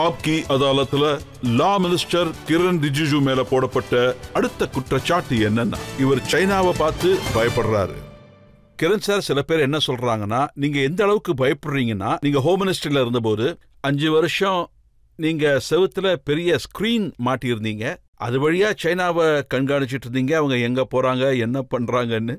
ஆப்கி அதாலத்துல லா minister Kiran Rijiju மேல போடப்பட்ட அடுத்த குற்றச்சாட்டு என்னன்னா, இவர் சைனாவை பார்த்து பயப்படுறாரு. கிரண் சார், சில பேர் என்ன சொல்றாங்கன்னா, நீங்க எந்த அளவுக்கு பயப்படுறீங்கன்னா, நீங்க ஹோம் மினிஸ்டர்ல இருந்தபோது 5 வருஷம் நீங்க செவுத்துல பெரிய ஸ்கிரீன் மாட்டியிருந்தீங்க. அது வழியா சைனாவை கண்காணிச்சிட்டு இருந்தீங்க, அவங்க எங்க போறாங்க என்ன பண்றாங்கன்னு.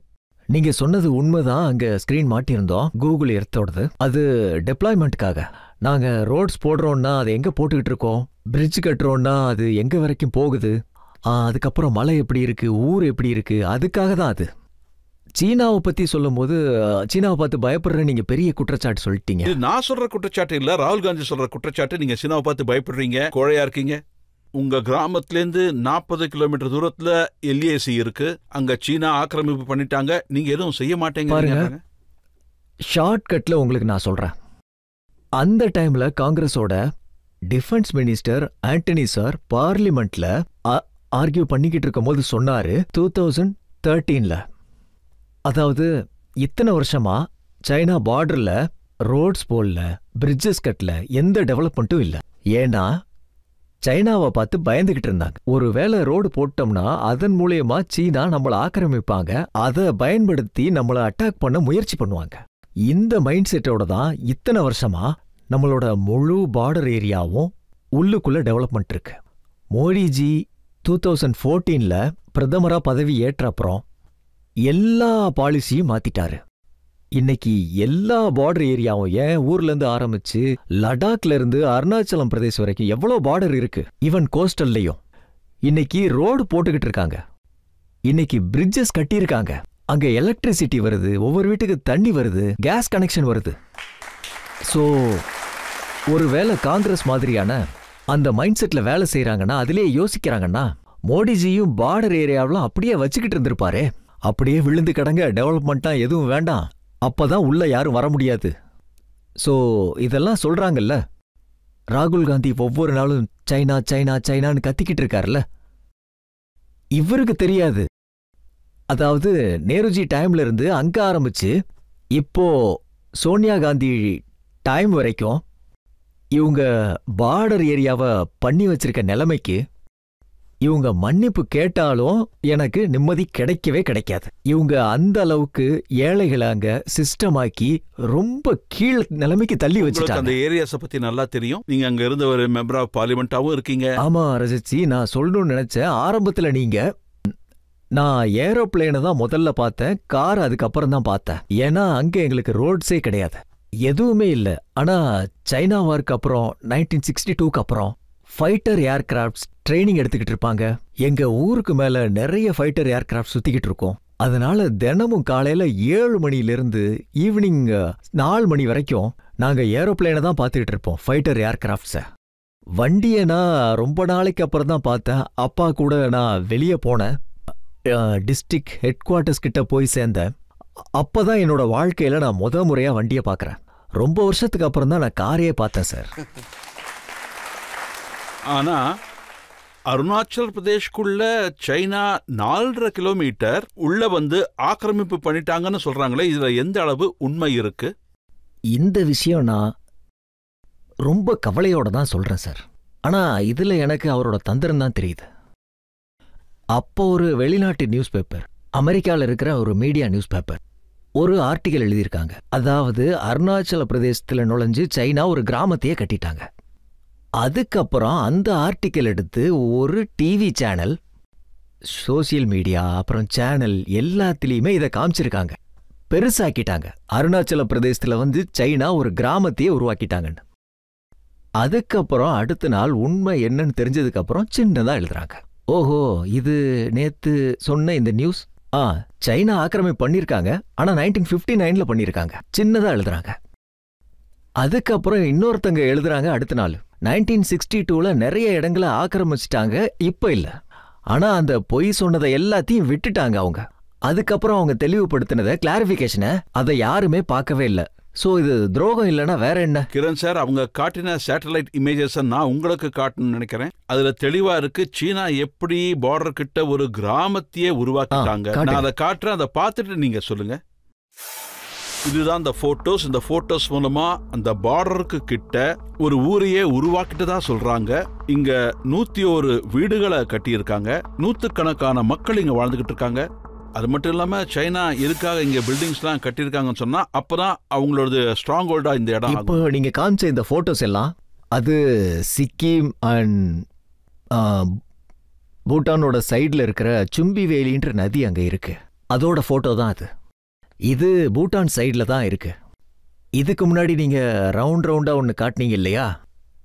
நீங்க சொன்னது உண்மைதான். அங்க ஸ்கிரீன் மாட்டியிருந்தோம், கூகுள் எர்த்தோடது. அது டெப்ளாய்மெண்ட்டுக்காக. நாங்க ரோட்ஸ் போடுறோம்னா அது எங்க போட்டுக்கிட்டு இருக்கோம், பிரிட்ஜ் கட்டுறோம்னா அது எங்க வரைக்கும் போகுது, அதுக்கப்புறம் மலை எப்படி இருக்கு, ஊர் எப்படி இருக்கு, அதுக்காக தான் அது. சீனாவை பத்தி சொல்லும் போது சீனாவை பார்த்து பயப்படுற நீங்க பெரிய குற்றச்சாட்டு சொல்லிட்டீங்க. இது நான் சொல்ற குற்றச்சாட்டு இல்ல, ராகுல் காந்தி சொல்ற குற்றச்சாட்டு. நீங்க சீனாவை பார்த்து பயப்படுறீங்க, கோழையா இருக்கீங்க. உங்க கிராமத்திலேருந்து 40 கிலோமீட்டர் தூரத்துல எல்ஏசி இருக்கு, அங்க சீனா ஆக்கிரமிப்பு பண்ணிட்டாங்க, நீங்க எதுவும் செய்ய மாட்டேங்க. ஷார்ட் கட்ல உங்களுக்கு நான் சொல்றேன். அந்த டைம்ல காங்கிரஸோட டிஃபென்ஸ் மினிஸ்டர் ஆண்டனி சார் பார்லிமெண்ட்ல ஆர்கியூ பண்ணிக்கிட்டு இருக்கும் போது சொன்னாரு 2013ல, அதாவது இத்தனை வருஷமா சைனா பார்டர்ல ரோட்ஸ் போடல, பிரிட்ஜஸ் கட்டல, எந்த டெவலப்மெண்ட்டும் இல்ல. ஏன்னா சைனாவை பார்த்து பயந்துகிட்டு இருந்தாங்க. ஒருவேளை ரோடு போட்டோம்னா அதன் மூலியமா சீனா நம்மளை ஆக்கிரமிப்பாங்க, அதை பயன்படுத்தி நம்மளை அட்டாக் பண்ண முயற்சி பண்ணுவாங்க. இந்த மைண்ட் செட்டோட தான் இத்தனை வருஷமா நம்மளோட முழு பார்டர் ஏரியாவும் உள்ளுக்குள்ள டெவலப்மெண்ட் இருக்கு. மோடிஜி 2014ல பிரதமரா பதவி ஏற்ற அப்புறம் எல்லா பாலிசியும் மாத்திட்டாரு. இன்னைக்கு எல்லா பார்டர் ஏரியாவும், ஏன் ஊர்ல இருந்து ஆரம்பிச்சு லடாக்ல இருந்து அருணாச்சலம் பிரதேசம் வரைக்கும் எவ்வளவு பார்டர் இருக்கு, ஈவன் கோஸ்டல்லையும் இன்னைக்கு ரோடு போட்டுக்கிட்டு இருக்காங்க, இன்னைக்கு பிரிட்ஜஸ் கட்டியிருக்காங்க, அங்க எலக்ட்ரிசிட்டி வருது, ஒவ்வொரு வீட்டுக்கு தண்ணி வருது, கேஸ் கனெக்ஷன் வருது. ஸோ ஒருவேளை காங்கிரஸ் மாதிரியான அந்த மைண்ட் செட்ல வேலை செய்யறாங்கன்னா, அதிலேயே யோசிக்கிறாங்கன்னா, மோடிஜியும் பார்டர் ஏரியாவெல்லாம் அப்படியே வச்சுக்கிட்டு இருந்திருப்பாரு. அப்படியே விழுந்து கிடங்க, டெவலப்மெண்ட்டா எதுவும் வேண்டாம், அப்பதான் உள்ள யாரும் வர முடியாது. ஸோ இதெல்லாம் சொல்றாங்கல்ல, ராகுல் காந்தி ஒவ்வொரு நாளும் சைனா சைனா சைனான்னு கத்திக்கிட்டு இருக்காருல்ல, இவருக்கு தெரியாது. அதாவது நேருஜி டைம்ல இருந்து அங்க ஆரம்பிச்சு இப்போ சோனியா காந்தி டைம் வரைக்கும் இவங்க பார்டர் ஏரியாவை பண்ணி வச்சிருக்க நிலைமைக்கு இவங்க மன்னிப்பு கேட்டாலும் எனக்கு நிம்மதி கிடைக்கவே கிடைக்காது. இவங்க அந்த அளவுக்கு ஏழைகளை அங்க சிஸ்டமாக்கி ரொம்ப கீழ் நிலைமைக்கு தள்ளி வச்சுட்டாங்க. அந்த ஏரியாஸை பத்தி நல்லா தெரியும், நீங்க அங்க இருந்த ஒரு மெம்பர் ஆஃப் பார்லிமெண்டாவும் இருக்கீங்க. ஆமா ரஜிச்சி, நான் சொல்லணும்னு நினைச்சேன். ஆரம்பத்துல நான் ஏரோப்ளேனை தான் முதல்ல பார்த்தேன், கார் அதுக்கப்புறம் தான் பார்த்தேன். ஏன்னா அங்க எங்களுக்கு ரோட்ஸே கிடையாது, எதுவுமே இல்லை. ஆனா சைனா வார்க்கு அப்புறம் 1962க்கு அப்புறம் ஃபைட்டர் ஏர்கிராஃப்ட்ஸ் ட்ரைனிங் எடுத்துக்கிட்டு இருப்பாங்க. எங்க ஊருக்கு மேல நிறைய ஃபைட்டர் ஏர்கிராஃப்ட் சுத்திக்கிட்டு இருக்கோம். அதனால தினமும் காலையில 7 மணிலிருந்து ஈவினிங் 4 மணி வரைக்கும் நாங்க ஏரோப்ளேனை தான் பார்த்துக்கிட்டு இருப்போம், ஃபைட்டர் ஏர்கிராஃப்ட்ஸ. வண்டியை நான் ரொம்ப நாளைக்கு அப்புறம் தான் பார்த்தேன். அப்பா கூட நான் வெளியே போனேன், டிஸ்ட்ரிக்ட் ஹெட் குவார்ட்டர்ஸ் கிட்ட போய் சேர்ந்தேன். அப்பதான் என்னோட வாழ்க்கையில நான் முறையா வண்டியை பார்க்கறேன். ரொம்ப வருஷத்துக்கு அப்புறம் தான் நான் காரையே பார்த்தேன் சார். ஆனா அருணாச்சல் பிரதேஷ்குள்ள சைனா 4.5 கிலோமீட்டர் உள்ள வந்து ஆக்கிரமிப்பு பண்ணிட்டாங்கன்னு சொல்றாங்களே, இதுல எந்த அளவு உண்மை இருக்கு? இந்த விஷயம் நான் ரொம்ப கவலையோட தான் சொல்றேன் சார். ஆனா இதுல எனக்கு அவரோட தந்திரம் தான் தெரியுது. அப்போ ஒரு வெளிநாட்டு நியூஸ் பேப்பர், அமெரிக்காவில் இருக்கிற ஒரு மீடியா நியூஸ் பேப்பர் ஒரு ஆர்டிக்கல் எழுதியிருக்காங்க. அதாவது அருணாச்சல பிரதேசத்தில் நுழைஞ்சு சைனா ஒரு கிராமத்தையே கட்டிட்டாங்க. அதுக்கப்புறம் அந்த ஆர்டிக்கல் எடுத்து ஒரு டிவி சேனல், சோசியல் மீடியா, அப்புறம் சேனல் எல்லாத்திலையுமே இதை காமிச்சிருக்காங்க, பெருசாக்கிட்டாங்க. அருணாச்சல பிரதேசத்தில் வந்து சைனா ஒரு கிராமத்தையே உருவாக்கிட்டாங்கன்னு. அதுக்கப்புறம் அடுத்த நாள் உண்மை என்னன்னு தெரிஞ்சதுக்கு அப்புறம் சின்னதா எழுதுறாங்க. ஓஹோ, இது நேத்து சொன்ன இந்த நியூஸ், சைனா ஆக்கிரமிப்பு பண்ணிருக்காங்க, ஆனா 1959ல பண்ணிருக்காங்க, சின்னதா எழுதுறாங்க. அதுக்கப்புறம் இன்னொருத்தங்க எழுதுறாங்க அடுத்த நாள், 1962ல நிறைய இடங்களை ஆக்கிரமிச்சிட்டாங்க, இப்ப இல்ல. ஆனா அந்த பொய் சொன்னதை எல்லாத்தையும் விட்டுட்டாங்க அவங்க. அதுக்கப்புறம் அவங்க தெளிவுபடுத்தினதை, கிளாரிபிகேஷனை, அதை யாருமே பார்க்கவே இல்லை. சோ இது துரோகம் இல்லைன்னா வேற என்ன? கிரண் சார், அவங்க காட்டின சேட்டலைட் இமேஜஸ் நான் உங்களுக்கு காட்டணும்னு நினைக்கிறேன். அதுல தெளிவா இருக்கு சீனா எப்படி பார்டர் கிட்ட ஒரு கிராமத்தையே உருவாக்கிட்டாங்க. நான் அதை காட்டுறேன், அதை பார்த்துட்டு நீங்க சொல்லுங்க. இதுதான் இந்த போட்டோஸ். இந்த போட்டோஸ் மூலமா அந்த பார்டருக்கு கிட்ட ஒரு ஊரையே உருவாக்கிட்டதா சொல்றாங்க. இங்க 101 வீடுகளை கட்டியிருக்காங்க. நூத்துக்கணக்கான மக்கள் இங்க வாழ்ந்துகிட்டு இருக்காங்க. அது மட்டும் இல்லாம சைனா எதுக்காக இங்க பில்டிங்ஸ் எல்லாம் கட்டியிருக்காங்கன்னு சொன்னா அப்பதான் அவங்களோட ஸ்ட்ராங் ஹோல்டா இந்த இடம். இப்போ நீங்க காமிச்ச இந்த போட்டோஸ் எல்லாம் அது சிக்கிம் அண்ட் பூட்டானோட சைட்ல இருக்கிற சும்பி வேலின்ற நதி அங்க இருக்கு. அதோட போட்டோ தான் அது. இது பூட்டான் சைட்ல தான் இருக்கு. இதுக்கு முன்னாடி நீங்க ரவுண்டா ஒன்னு காட்டினீங்க இல்லையா,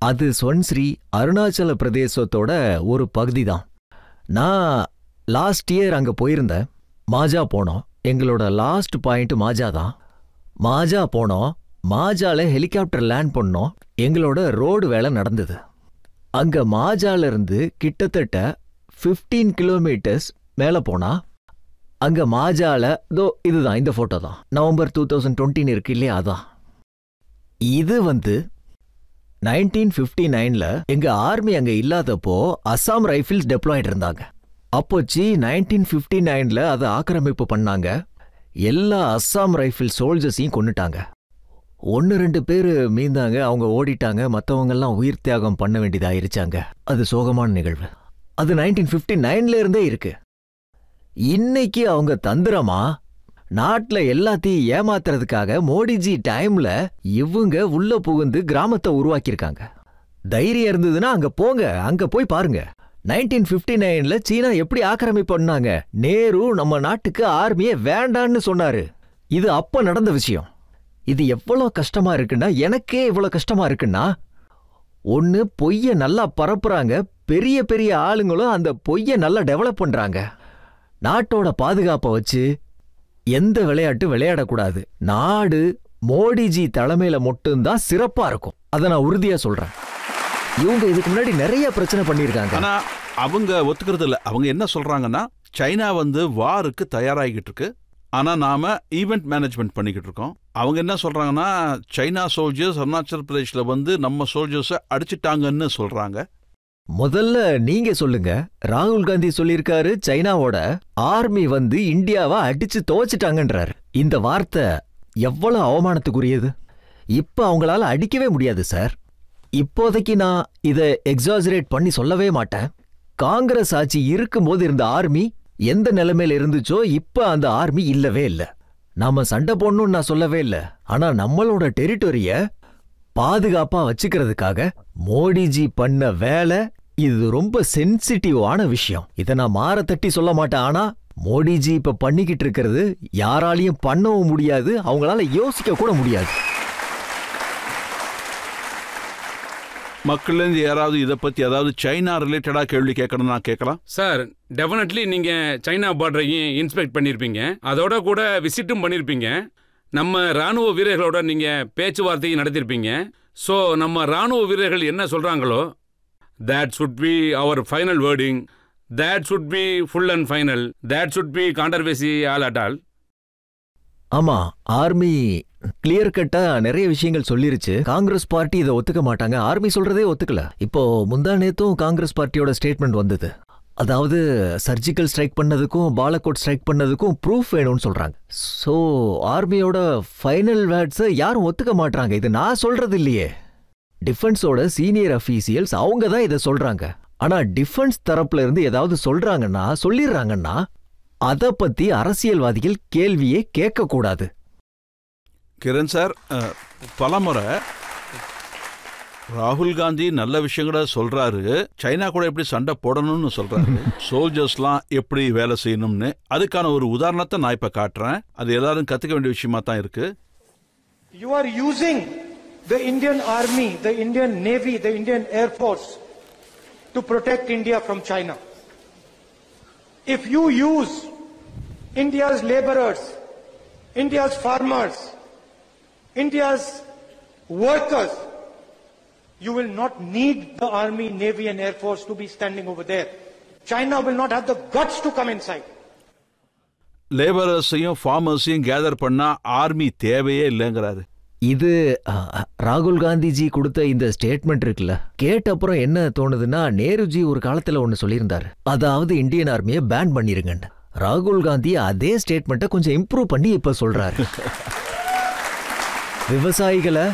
அது சொன்ஸ்ரீ அருணாச்சல பிரதேசத்தோட ஒரு பகுதி தான். நான் லாஸ்ட் இயர் அங்க போயிருந்தேன். மாஜா போனோம். எங்களோட லாஸ்ட் பாயிண்ட் மாஜா தான். மாஜா போனோம். மாஜால ஹெலிகாப்டர் லேண்ட் பண்ணோம். எங்களோட ரோடு வேலை நடந்தது. அங்க மாஜால இருந்து கிட்டத்தட்ட 15 கிலோமீட்டர்ஸ் மேல போனா அங்க மாஜால இதுதான் இந்த போட்டோ தான். நவம்பர் 2020 இருக்கு இல்லையா, அதான். இது 1959ல எங்க ஆர்மி அங்க இல்லாதப்போ அசாம் ரைஃபிள்ஸ் டெப்ளாய்டு இருந்தாங்க. அப்போச்சு 1959ல அதை ஆக்கிரமிப்பு பண்ணாங்க. எல்லா அஸ்ஸாம் ரைஃபிள் சோல்ஜர்ஸையும் கொன்னுட்டாங்க. 1-2 பேர் மீந்தாங்க. அவங்க ஓடிட்டாங்க. மற்றவங்கெல்லாம் உயிர் தியாகம் பண்ண வேண்டியதாயிருச்சாங்க. அது சோகமான நிகழ்வு. அது 1959ல இருந்தே இருக்கு. இன்னைக்கு அவங்க தந்திரமா நாட்டுல எல்லாத்தையும் ஏமாத்துறதுக்காக மோடிஜி டைம்ல இவங்க உள்ள புகுந்து கிராமத்தை உருவாக்கியிருக்காங்க. தைரியம் இருந்ததுன்னா அங்க போங்க, அங்க போய் பாருங்க. 1959ல சீனா எப்படி ஆக்கிரமிப்பு பண்ணாங்க. நேரு நம்ம நாட்டுக்கு ஆர்மியே வேண்டான்னு சொன்னாரு. இது அப்ப நடந்த விஷயம். இது எவ்வளவு கஷ்டமா இருக்குன்னா, எனக்கே இவ்வளவு கஷ்டமா இருக்குன்னா, ஒன்னு பொய்ய நல்லா பரப்புறாங்க. பெரிய பெரிய ஆளுங்களும் அந்த பொய்ய நல்லா டெவலப் பண்றாங்க. நாட்டோட பாதுகாப்பை வச்சு எந்த விளையாட்டு விளையாடக்கூடாது. நாடு மோடிஜி தலைமையில மட்டும்தான் சிறப்பா இருக்கும். அதை நான் உறுதியா சொல்றேன். இவங்க இதுக்கு முன்னாடி நிறைய பிரச்சனை பண்ணிருக்காங்க. ஆனா அவங்க ஒத்துக்கிறது இல்ல. அவங்க என்ன சொல்றாங்கன்னா, சைனா வாருக்கு தயாராகிட்டு இருக்கு. ஆனா நாம ஈவெண்ட் மேனேஜ்மெண்ட் பண்ணிக்கிட்டு இருக்கோம். அவங்க என்ன சொல்றாங்கன்னா, சைனா சோல்ஜர்ஸ் அருணாச்சல் பிரதேஷ்ல நம்ம சோல்ஜர்ஸை அடிச்சிட்டாங்கன்னு சொல்றாங்க. முதல்ல நீங்க சொல்லுங்க. ராகுல் காந்தி சொல்லியிருக்காரு சைனாவோட ஆர்மி இந்தியாவை அடிச்சு துவச்சிட்டாங்கன்றாரு. இந்த வார்த்தை எவ்வளவு அவமானத்துக்குரியது. இப்ப அவங்களால அடிக்கவே முடியாது சார். இப்போதைக்கு நான் இதை எக்ஸாஜரேட் பண்ணி சொல்லவே மாட்டேன். காங்கிரஸ் ஆட்சி இருக்கும்போது இருந்த ஆர்மி எந்த நிலைமையில இருந்துச்சோ இப்ப அந்த ஆர்மி இல்லவே இல்லை. நாம சண்டை போடணும்னு நான் சொல்லவே இல்லை. ஆனா நம்மளோட டெரிட்டோரிய பாதுகாப்பா வச்சுக்கிறதுக்காக மோடிஜி பண்ண வேலை இது ரொம்ப சென்சிட்டிவான விஷயம். இதை நான் மாற தட்டி சொல்ல மாட்டேன். ஆனா மோடிஜி இப்ப பண்ணிக்கிட்டு இருக்கிறது யாராலையும் பண்ணவும் முடியாது, அவங்களால யோசிக்க கூட முடியாது. மக்கள் யாராவது இதை பத்தி ஏதாவது சைனா ரிலேட்டடா கேள்வி கேட்கணும் நான் கேட்கலாம் சார். டெஃபினெட்லி நீங்க சைனா பார்டரையும் இன்ஸ்பெக்ட் பண்ணிருப்பீங்க. அதோட கூட விசிட்டும் பண்ணிருப்பீங்க. நம்ம ராணுவ வீரர்களோட நீங்க பேச்சுவார்த்தையும் நடத்திருப்பீங்க. ஸோ நம்ம ராணுவ வீரர்கள் என்ன சொல்றாங்களோ that should be our final wording. That should be full and final. That should be controversy all at all. ஆமா, ஆர்மி கிளியர் கட்டா நிறைய விஷயங்கள் சொல்லிருச்சு. காங்கிரஸ் பார்ட்டி இதை ஒத்துக்க மாட்டாங்க. ஆர்மி சொல்றதே ஒத்துக்கல. இப்போ முந்தா நேத்தும் காங்கிரஸ் பார்ட்டியோட ஸ்டேட்மெண்ட் வந்தது. அதாவது சர்ஜிக்கல் ஸ்ட்ரைக் பண்ணதுக்கும் பாலகோட் ஸ்ட்ரைக் பண்ணதுக்கும் ப்ரூஃப் வேணும்னு சொல்றாங்க. ஸோ ஆர்மியோட ஃபைனல் வேர்ட்ஸை யாரும் ஒத்துக்க மாட்டாங்க. இது நான் சொல்றது இல்லையே. டிஃபென்ஸோட சீனியர் அஃபீசியல்ஸ் அவங்க தான் இதை சொல்றாங்க. ஆனா டிஃபென்ஸ் தரப்புல இருந்து ஏதாவது சொல்லிடுறாங்கன்னா அதை பத்தி அரசியல்வாதிகள் கேள்வியே கேட்க கூடாது. கிரண் சார், பலமுறை ராகுல் காந்தி நல்ல விஷயங்களை சொல்றாரு. சைனா கூட எப்படி சண்டை போடணும்னு சொல்றாரு. சோல்ஜர்ஸ்லாம் எப்படி வேலை செய்யணும்னு. அதுக்கான ஒரு உதாரணத்தை நான் இப்ப காட்டுறேன். அது எல்லாரும் கத்துக்க வேண்டிய விஷயமா தான் இருக்கு. You are using the Indian Army, the Indian Navy, the Indian Air Force to protect India from China. If you use India's laborers, India's farmers, India's workers, you will not need the Army, Navy and Air Force to be standing over there. China will not have the guts to come inside. லேபரர்ஸையும் ஃபார்மர்ஸையும் gather பண்ணா army தேவையே இல்லைங்கிறாரு. இது ராகுல் காந்திஜி கொடுத்த இந்த statement இருக்குல்ல, கேட்ட அப்புறம் என்ன தோணுதுன்னா, நேருஜி ஒரு காலத்துல ஒன்னு சொல்லியிருந்தாரு. அதாவது இந்தியன் ஆர்மியை பேன் பண்ணிருங்க. ராகுல் காந்தி அதே ஸ்டேட்மெண்ட்டை கொஞ்சம் இம்ப்ரூவ் பண்ணி இப்ப சொல்றாரு. விவசாயிகளை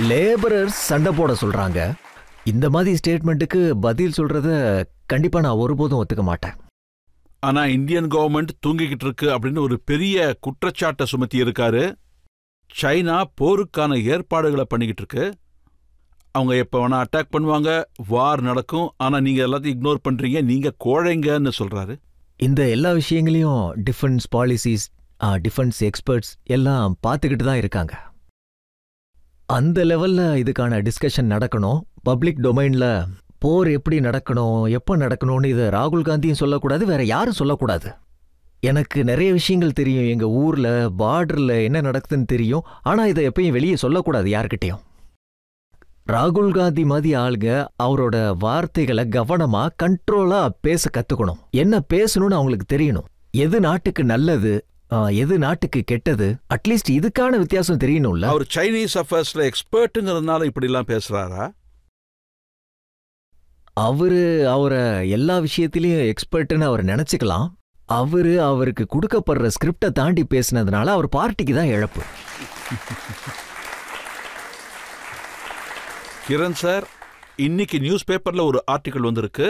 லேபரர்ஸ் சண்டை போட சொல்றாங்க. இந்த மாதிரி ஸ்டேட்மெண்ட்டுக்கு பதில் சொல்றத கண்டிப்பா நான் ஒருபோதும் ஒத்துக்க மாட்டேன். ஆனா இந்தியன் கவர்மெண்ட் தூங்கிக்கிட்டு இருக்கு அப்படின்னு ஒரு பெரிய குற்றச்சாட்டை சுமத்தி இருக்காரு. சைனா போருக்கான ஏற்பாடுகளை பண்ணிக்கிட்டு இருக்கு. அவங்க எப்ப வேணா அட்டாக் பண்ணுவாங்க, வார் நடக்கும். ஆனா நீங்க எல்லாத்தையும் இக்னோர் பண்றீங்க, நீங்க கோழைங்கன்னு சொல்றாரு. இந்த எல்லா விஷயங்களையும் டிஃபென்ஸ் பாலிசிஸ், டிஃபென்ஸ் எக்ஸ்பர்ட்ஸ் எல்லாம் பார்த்துக்கிட்டு தான் இருக்காங்க. அந்த லெவல்ல இதுக்கான டிஸ்கஷன் நடக்கணும். பப்ளிக் டொமைன்ல போர் எப்படி நடக்கணும், எப்போ நடக்கணும்னு இதை ராகுல் காந்தியும் சொல்லக்கூடாது, வேற யாரும் சொல்லக்கூடாது. எனக்கு நிறைய விஷயங்கள் தெரியும், எங்க ஊர்ல பார்டர்ல என்ன நடக்குதுன்னு தெரியும். ஆனா இதை எப்பயும் வெளியே சொல்லக்கூடாது யார்கிட்டையும். ராகுல் காந்தி மாதிரி ஆளுங்க அவரோட வார்த்தைகளை கவனமா கண்ட்ரோலா பேச கத்துக்கணும். என்ன பேசணும்னு அவங்களுக்கு தெரியணும். எது நாட்டுக்கு நல்லது, எது நாட்டுக்கு கெட்டது, அட்லீஸ்ட் இதுக்கான வித்தியாசம் தெரியணும்ல. அவர் சைனீஸ் அஃபேர்ஸ்ல எக்ஸ்பர்ட்டுங்கிறதுனால இப்படி எல்லாம் பேசுறாரா? அவரை எல்லா விஷயத்திலயும் எக்ஸ்பர்ட்னு அவர் நினைச்சுக்கலாம். அவருக்கு கொடுக்கப்படுற ஸ்கிரிப்டை தாண்டி பேசினதுனால அவர் பார்ட்டிக்கு தான் இழப்பு. கிரண் சார், இன்னைக்கு நியூஸ் பேப்பர்ல ஒரு ஆர்டிக்கல் வந்திருக்கு.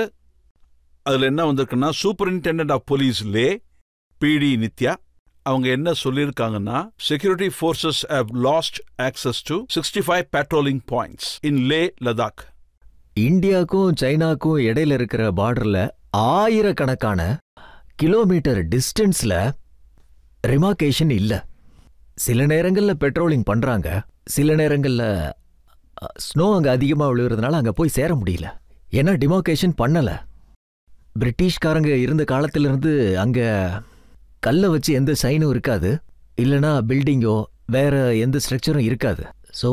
அதுல என்ன வந்திருக்குன்னா, சூப்பரிண்டெண்டன்ட் ஆஃப் போலீஸ் லே பிடி நித்யா அவங்க என்ன சொல்லியிருக்காங்கன்னா, security forces have lost access to 65 patrolling points in Leh Ladakh. இந்தியாவுக்கும் சைனாக்கும் இடையில இருக்கிற பார்டர்ல 1000கணக்கான கிலோமீட்டர் டிஸ்டன்ஸ்ல ரிமார்கேஷன் இல்ல. சில நேரங்கள்ல பெட்ரோலிங் பண்றாங்க, சில நேரங்கள்ல ஸ்னோ அங்க அதிகமா விழுகிறதுனால அங்க போய் சேர முடியல. ஏன்னா டிமார்கேஷன் பண்ணல. பிரிட்டிஷ்காரங்க இருந்த காலத்திலிருந்து அங்க கல்லை வச்சு எந்த சைனும் இருக்காது, இல்லைனா பில்டிங்கோ வேற எந்த ஸ்ட்ரக்சரும் இருக்காது. ஸோ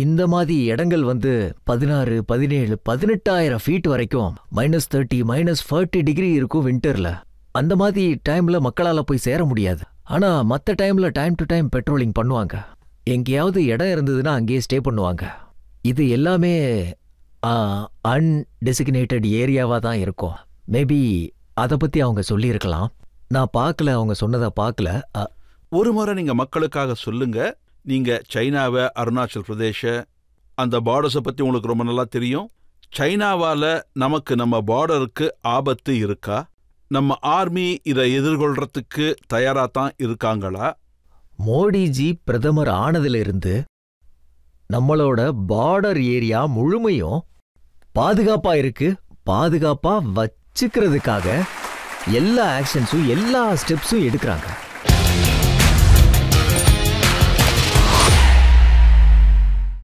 இந்த மாதிரி இடங்கள் 16, 17, 18,000 ஃபீட் வரைக்கும் -30, -40 டிகிரி இருக்கும் விண்டர்ல. அந்த மாதிரி டைம்ல மக்களால் போய் சேர முடியாது. ஆனா மற்ற டைம்ல டைம் டு டைம் பெட்ரோலிங் பண்ணுவாங்க. எங்கேயாவது இடம் இருந்ததுன்னா அங்கேயே ஸ்டே பண்ணுவாங்க. இது எல்லாமே அன்டெசிக்னேட்டட் ஏரியாவா தான் இருக்கும். மேபி அதை பத்தி அவங்க சொல்லியிருக்கலாம். நான் பார்க்கல, அவங்க சொன்னதை பார்க்கல. ஒரு முறை நீங்க மக்களுக்காக சொல்லுங்க. நீங்க சைனாவை, அருணாச்சல் பிரதேஷ அந்த பார்டர்ஸை பத்தி உங்களுக்கு ரொம்ப நல்லா தெரியும். சைனாவால நமக்கு நம்ம பார்டருக்கு ஆபத்து இருக்கா? நம்ம ஆர்மி இதை எதிர்கொள்றதுக்கு தயாரா தான் இருக்காங்களா? மோடிஜி பிரதமர் ஆனதிலிருந்து நம்மளோட பார்டர் ஏரியா முழுமையும் பாதுகாப்பா இருக்கு. பாதுகாப்பா வச்சுக்கிறதுக்காக எல்லா ஆக்ஷன்ஸும் எல்லா ஸ்டெப்ஸும் எடுக்கிறாங்க.